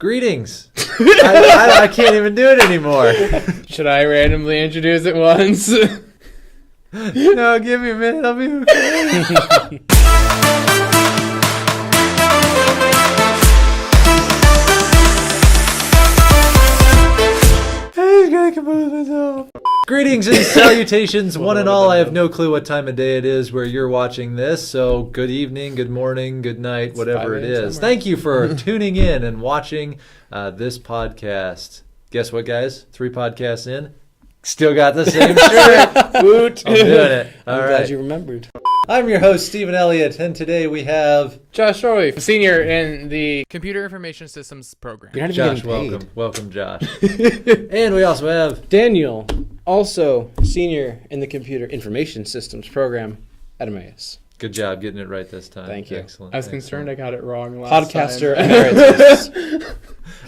Greetings. I can't even do it anymore. Should I randomly introduce it once? No, give me a minute. I'll be okay. He's gonna compose myself. Greetings and salutations, one and all. I have no clue what time of day it is where you're watching this, so good evening, good morning, good night, whatever it is. Thank you for tuning in and watching this podcast. Guess what, guys? 3 podcasts in, still got the same shirt. Woot. I'm doing it. I'm glad you remembered. I'm your host, Stephen Elliott, and today we have Josh Schorle, senior in the Computer Information Systems program. You're not Josh. even paid. Welcome, Josh. And we also have Daniel, also senior in the Computer Information Systems program at Emmaus. Good job getting it right this time. Thank you. Excellent. I was concerned I got it wrong last Podcaster time. emeritus.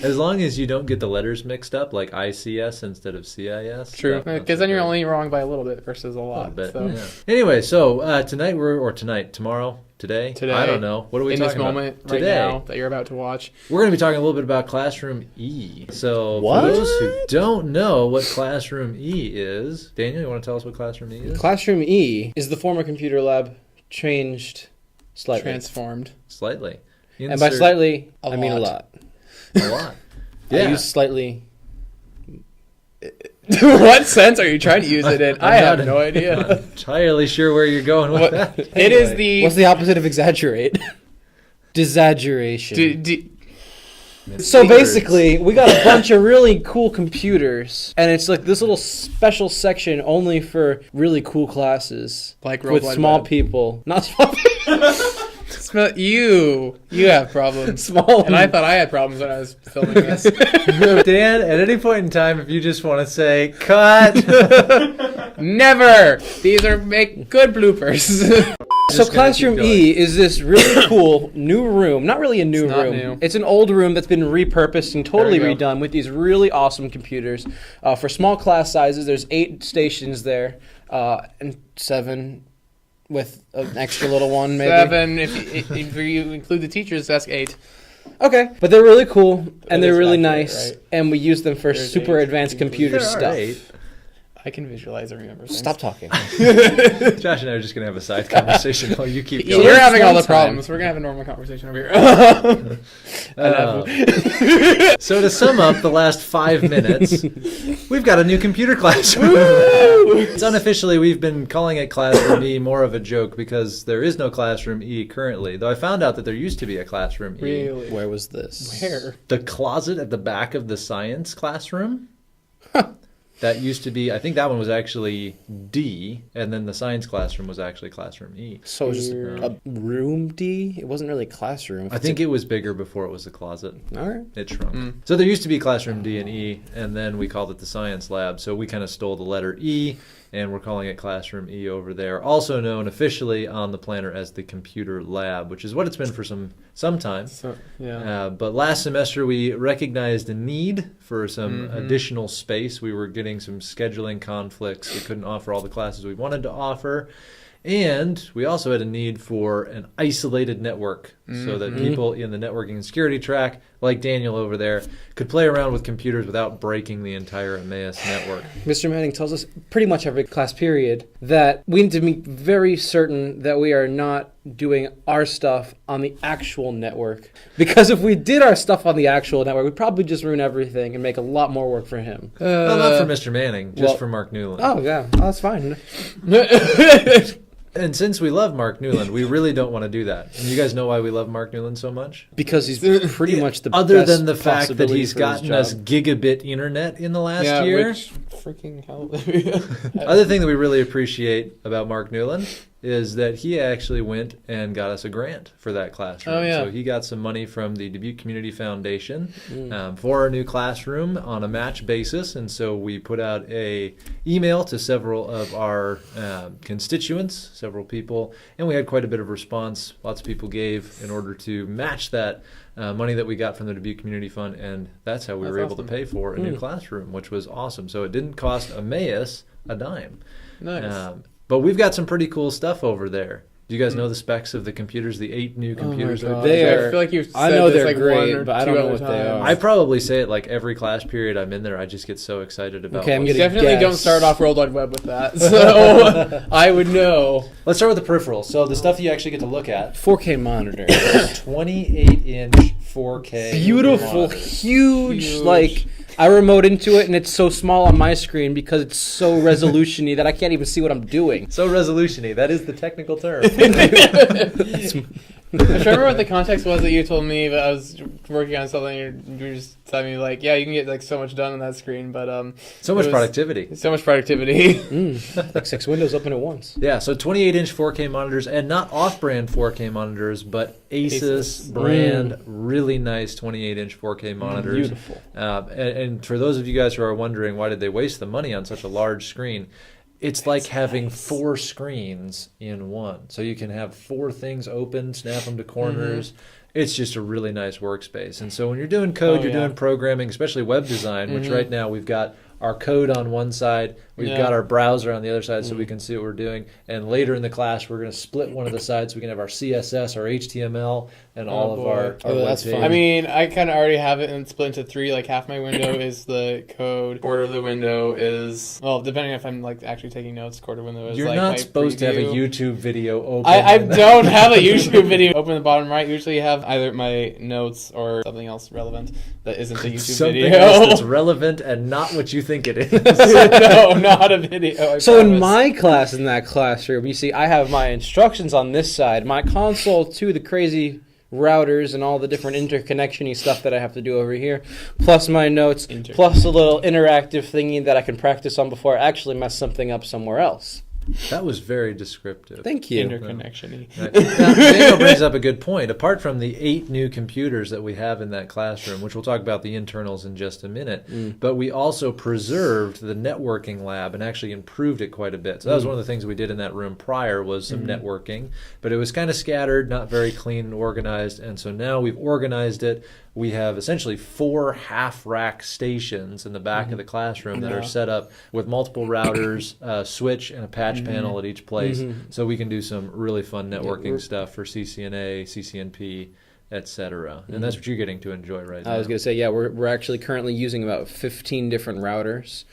As long as you don't get the letters mixed up, like ICS instead of CIS. True, that's because then you're okay. only wrong by a little bit versus a lot. Bit, so. yeah. Anyway, so tonight, tomorrow, today, I don't know. What are we in talking this moment about? right Today, now that you're about to watch? we're going to be talking a little bit about Classroom E. So What? for those who don't know what Classroom E is, Daniel, you want to tell us what Classroom E is? Classroom E is the former computer lab changed slightly. Transformed. Slightly. And by slightly, I mean a lot. A lot. Yeah. I use slightly. What sense are you trying to use it in? I have no idea. I'm not entirely sure where you're going with that. It is the... What's the opposite of exaggerate? Exaggeration. So Words. basically, we got a bunch of really cool computers, and it's like this little special section only for really cool classes. Like with small people. Not small people. You have problems. Small. And I thought I had problems when I was filming this. Dan, at any point in time, if you just want to say, cut. Never! These are make good bloopers. So Classroom E is this really cool new room. Not really a new It's not room. new. It's an old room that's been repurposed and totally There we go. redone with these really awesome computers. For small class sizes, there's 8 stations there, and 7 with an extra little one maybe. 7, if you include the teachers, that's 8. Okay, but they're really cool and they're is really accurate, nice, right? and we use them for There's super 8. advanced computer There are stuff. 8. I can visualize and remember things. Stop talking. Josh and I are just going to have a side conversation while you keep going. You're having all the One time. problems. We're going to have a normal conversation over here. So to sum up the last 5 minutes, we've got a new computer classroom. It's unofficially, we've been calling it Classroom E, more of a joke because there is no Classroom E currently, though I found out that there used to be a Classroom E. Really? Where was this? Where? The closet at the back of the science classroom. That used to be, I think that one was actually D, and then the science classroom was actually Classroom E. So it was just a room D? It wasn't really a classroom. I think it was bigger before it was a closet. All right. It shrunk. So there used to be Classroom D and E, and then we called it the Science Lab. So we kind of stole the letter E, and we're calling it Classroom E over there. Also known officially on the planner as the Computer Lab, which is what it's been for some time. So, yeah. But last semester we recognized a need for some additional space. We were getting some scheduling conflicts. We couldn't offer all the classes we wanted to offer. And we also had a need for an isolated network so that people in the networking and security track, like Daniel over there, could play around with computers without breaking the entire Emmaus network. Mr. Manning tells us pretty much every class period that we need to be very certain that we are not doing our stuff on the actual network. Because if we did our stuff on the actual network, we'd probably just ruin everything and make a lot more work for him. Well, not for Mr. Manning, just well- for Mark Newland. Oh, yeah. Oh, that's fine. And since we love Mark Newland, we really don't want to do that. And you guys know why we love Mark Newland so much? Because he's pretty much the Other best than the fact that possibility he's for his gotten us job. gigabit internet in the last Yeah, year. which freaking hell. Other thing that we really appreciate about Mark Newland is that he actually went and got us a grant for that classroom. Oh, yeah. So he got some money from the Dubuque Community Foundation for our new classroom on a match basis. And so we put out a email to several of our constituents, several people, and we had quite a bit of response. Lots of people gave in order to match that money that we got from the Dubuque Community Fund, and that's how we were able to pay for a new classroom, which was awesome. So it didn't cost Emmaus a dime. Nice. But we've got some pretty cool stuff over there. Do you guys know the specs of the computers, the 8 new computers? God. They I are. feel like you've said I know this they're like great, one or but I two don't know other what they times. are. I probably say it like every class period I'm in there. I just get so excited about Okay, I'm what's- gonna Definitely guess. don't start off World Wide Web with that. So I would know. Let's start with the peripherals. So the stuff you actually get to look at. 4K monitor. 28-inch 4K. Beautiful, monitor. huge. Like, I remote into it, and it's so small on my screen because it's so resolution-y that I can't even see what I'm doing. So resolution-y. That is the technical term. I'm trying to remember what the context was that you told me, but I was working on something and you were just telling me, like, yeah, you can get, like, so much done on that screen, but, So much productivity. So much productivity. Like 6 windows open at once. Yeah, so 28-inch 4K monitors, and not off-brand 4K monitors, but Asus brand, really nice 28-inch 4K monitors. Beautiful. And for those of you guys who are wondering why did they waste the money on such a large screen, it's like having 4 screens in one. So you can have 4 things open, snap them to corners. It's just a really nice workspace. And so when you're doing code, you're doing programming, especially web design, which right now we've got our code on one side, we've got our browser on the other side so we can see what we're doing. And later in the class, we're going to split one of the sides so we can have our CSS, our HTML, and all of our that's web fun. pages. I mean, I kind of already have it and split into 3. Like, half my window is the code. Quarter of the window is, well, depending if I'm, like, actually taking notes, quarter window is, You're like, not my supposed to have a preview. YouTube video open. I don't have a YouTube video open in the bottom right. Usually have either my notes or something else relevant that isn't a YouTube Something video. else that's relevant and not what you think it is. No, not a video. I So in promise. my class, in that classroom, you see I have my instructions on this side, my console to the crazy routers and all the different interconnection-y stuff that I have to do over here, plus my notes, plus a little interactive thingy that I can practice on before I actually mess something up somewhere else. That was very descriptive. Thank you. Interconnection-y. Right. Now, Daniel brings up a good point. Apart from the 8 new computers that we have in that classroom, which we'll talk about the internals in just a minute, but we also preserved the networking lab and actually improved it quite a bit. So that was one of the things we did in that room prior was some networking, but it was kind of scattered, not very clean and organized, and so now we've organized it. We have essentially 4 half-rack stations in the back of the classroom that are set up with multiple routers, a switch, and a patch panel at each place. So we can do some really fun networking stuff for CCNA, CCNP, etc. And that's what you're getting to enjoy right now. I was going to say, yeah, we're actually currently using about 15 different routers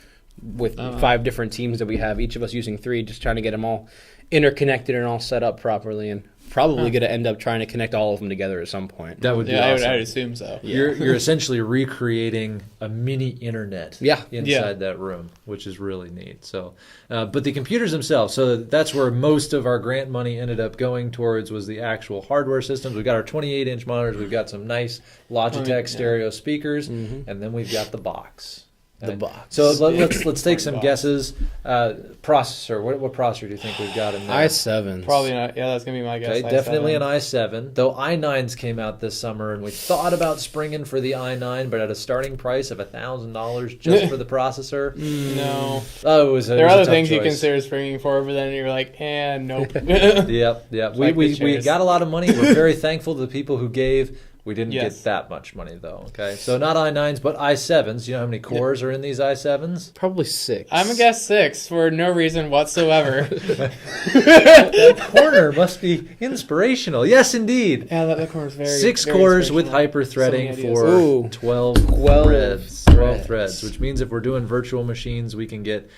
with 5 different teams that we have, each of us using 3, just trying to get them all interconnected and all set up properly, and probably going to end up trying to connect all of them together at some point. That would be Yeah, awesome. I would assume so. You're essentially recreating a mini internet inside that room, which is really neat. So, but the computers themselves, so that's where most of our grant money ended up going towards was the actual hardware systems. We've got our 28-inch monitors. We've got some nice Logitech stereo speakers, and then we've got the box. The box. So let's take some guesses. Processor. What processor do you think we've got in there? i7s. Probably not. Yeah, that's going to be my guess. Okay, definitely an i7. Though i9s came out this summer, and we thought about springing for the i9, but at a starting price of $1,000 just for the processor. No. Oh, it was. There are other things you choice. consider springing for, but then you're like, nope. Yep. Like We the chairs. got a lot of money. We're very thankful to the people who gave. We didn't Yes. get that much money though. Okay, so not i9s, but i7s. You know how many cores are in these i7s? Probably 6. I'm going to guess 6 for no reason whatsoever. That corner must be inspirational. Yes, indeed. Yeah, that corner is very 6 very cores with inspirational. hyper-threading So many for Ooh. 12 threads. 12 threads, which means if we're doing virtual machines, we can get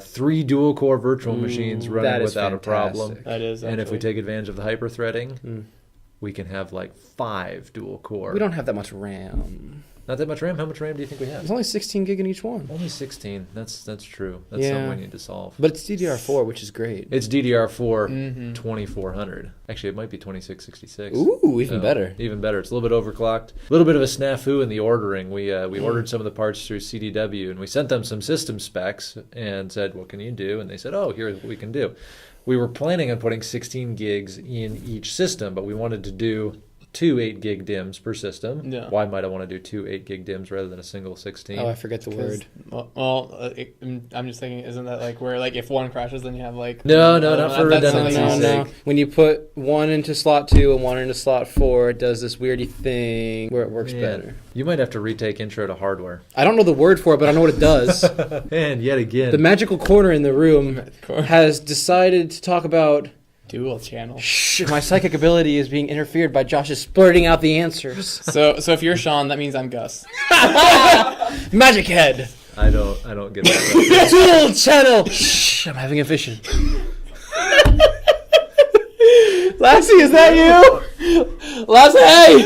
3 dual-core virtual machines running that is without a problem. fantastic. That is, And if we actually. take advantage of the hyper-threading, we can have like 5 dual-core. We don't have that much RAM. Not that much RAM? How much RAM do you think we have? There's only 16 gig in each one. Only 16. That's true. That's Yeah. something we need to solve. But it's DDR4, which is great. It's DDR4 2400. Actually, it might be 2666. Ooh, even So, better. Even better. It's a little bit overclocked. A little bit of a snafu in the ordering. We ordered some of the parts through CDW, and we sent them some system specs and said, what can you do? And they said, oh, here's what we can do. We were planning on putting 16 gigs in each system, but we wanted to do 2 8-gig DIMMs per system. Yeah. Why might I want to do 2 8-gig DIMMs rather than a single 16? Oh, I forget the word. I'm just thinking, isn't that like where like if one crashes, then you have like No, not for that's redundancy's something else. sake. When you put one into slot 2 and one into slot 4, it does this weirdy thing where it works better. You might have to retake Intro to Hardware. I don't know the word for it, but I know what it does. And yet again, The magical corner in the room has decided to talk about Dual channel. Shh, my psychic ability is being interfered by Josh's splurting out the answers. So if you're Sean, that means I'm Gus. Magic head. I don't get that. Dual channel. Shh, I'm having a vision. Lassie, is that you? Lassie!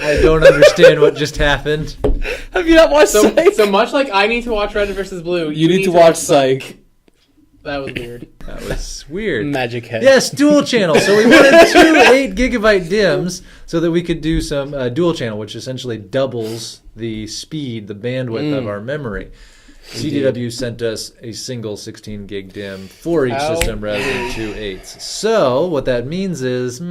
I don't understand what just happened. Have you not watched Psych? So much like I need to watch Red vs. Blue, You need to watch Psych. That was weird. That was weird. Magic head. Yes, dual channel. So we wanted 2 8-gigabyte DIMMs so that we could do some dual channel, which essentially doubles the speed, the bandwidth of our memory. CDW sent us a single 16 gig DIM for each system rather than 2 8s. So what that means is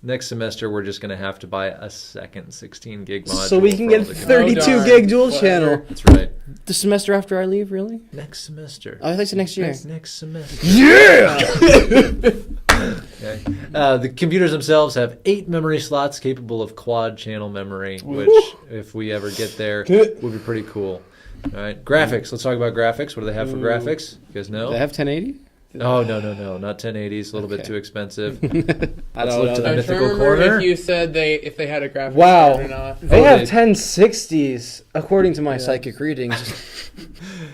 next semester we're just going to have to buy a second 16 gig module. So we can get 32 gig dual channel. That's right. The semester after I leave, really? Next semester. Oh, I thought you said next year. Next semester. Yeah! Okay. The computers themselves have 8 memory slots capable of quad channel memory, which if we ever get there would be pretty cool. All right, graphics. Let's talk about graphics. What do they have for graphics? You guys know? They have 1080? Oh, no. Not 1080s. A little bit too expensive. I Let's don't look to know. the mythical remember corner. if you said if they had a graphics Wow. card or not. They Oh, have they- 1060s, according to my psychic readings.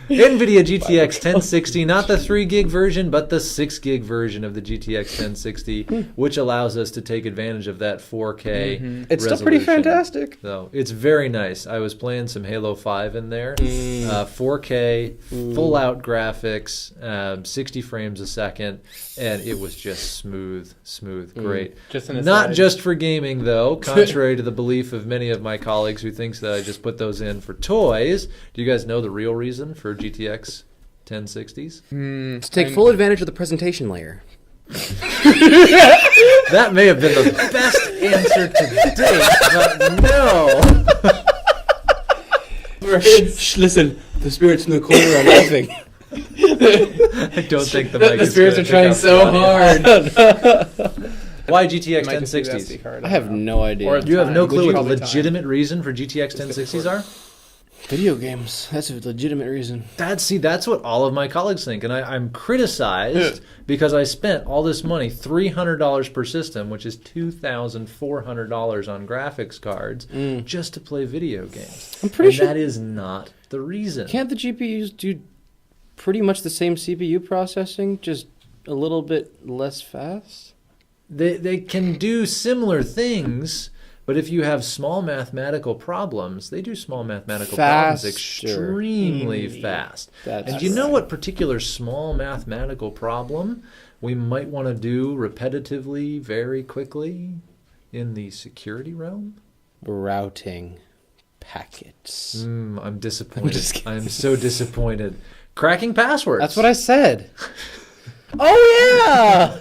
NVIDIA GTX 1060, not the 3 gig version, but the 6 gig version of the GTX 1060, which allows us to take advantage of that 4K It's still pretty resolution. fantastic. So it's very nice. I was playing some Halo 5 in there. 4K, full out graphics, 60 frames a second, and it was just smooth, great. Just an aside. Not just for gaming, though, contrary to the belief of many of my colleagues who thinks that I just put those in for toys. Do you guys know the real reason for GTX 1060s? To take full advantage of the presentation layer. That may have been the best answer to date, but no. Shh, listen. The spirits in the corner are laughing. I don't think the mic The is spirits gonna are trying pick up so that. hard. Why GTX Might just be the 1060s? SD card, I have no idea. Or You have no Time. clue what the Probably time. legitimate reason for GTX 1060s are? Video games. That's a legitimate reason. That's what all of my colleagues think, and I'm criticized because I spent all this money, $300 per system, which is $2,400 on graphics cards, just to play video games. I'm pretty and sure. that is not the reason. Can't the GPUs do pretty much the same CPU processing, just a little bit less fast? They can do similar things, but if you have small mathematical problems, they do small mathematical problems Faster. extremely fast. That's And do you know what particular small mathematical problem we might want to do repetitively, very quickly in the security realm? Routing packets. I'm disappointed. just kidding. I'm so disappointed. Cracking passwords. That's what I said. Oh yeah!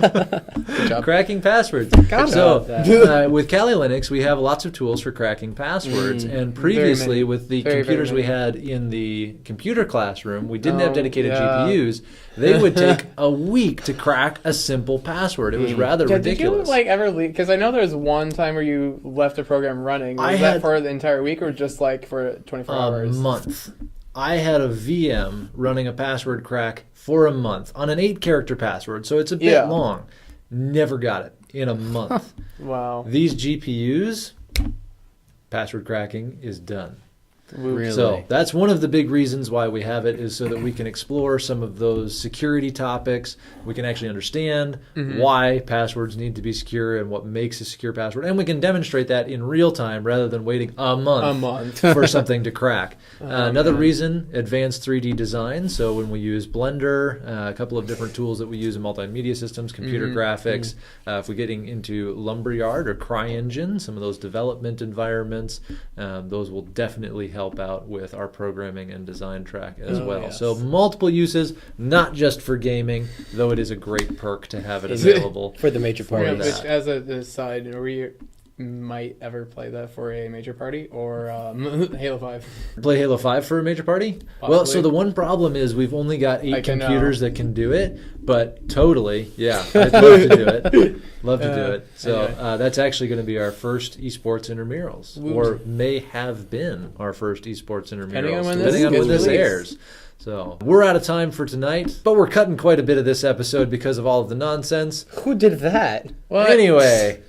Good job. Cracking passwords. Forgot So, about that. with Kali Linux, we have lots of tools for cracking passwords. And previously, many. with the Very, very computers we many. had in the computer classroom, we didn't have Oh, dedicated yeah. GPUs. They would take a week to crack a simple password. It was rather Yeah, did you ridiculous. ever leave? Because I know there was one time where you left a program running. Was I that had- for the entire week or just for 24 a hours? month. I had a VM running a password crack for a month on an 8-character password, so it's a bit Yeah. long. Never got it in a month. Wow. These GPUs, password cracking is done. Really? So that's one of the big reasons why we have it, is so that we can explore some of those security topics. We can actually understand why passwords need to be secure and what makes a secure password. And we can demonstrate that in real time rather than waiting a month for something to crack. Another reason, advanced 3D design. So when we use Blender, a couple of different tools that we use in multimedia systems, computer graphics, if we're getting into Lumberyard or CryEngine, some of those development environments, those will definitely help out with our programming and design track as well. yes. So multiple uses, not just for gaming, though it is a great perk to have it available. For the major For Yeah, parties. that. which, as a aside, might ever play that for a major party or Halo 5. Play Halo 5 for a major party? Possibly. Well, so the one problem is we've only got 8 computers that can do it, but totally, yeah, I'd love to do it. Love to do it. So anyway. that's actually going to be our first esports intramurals, or may have been our first esports intramurals, depending on when this airs. So we're out of time for tonight, but we're cutting quite a bit of this episode because of all of the nonsense. Who did that? What? Anyway,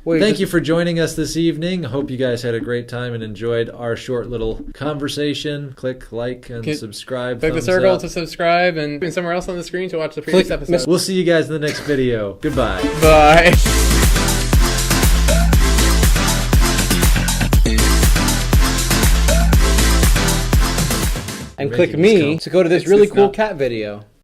Wait, thank you for joining us this evening. Hope you guys had a great time and enjoyed our short little conversation. Click like and subscribe. Click the circle to subscribe and somewhere else on the screen to watch the previous episode. We'll see you guys in the next video. Goodbye. Bye. and click me to go to this really cool cat video.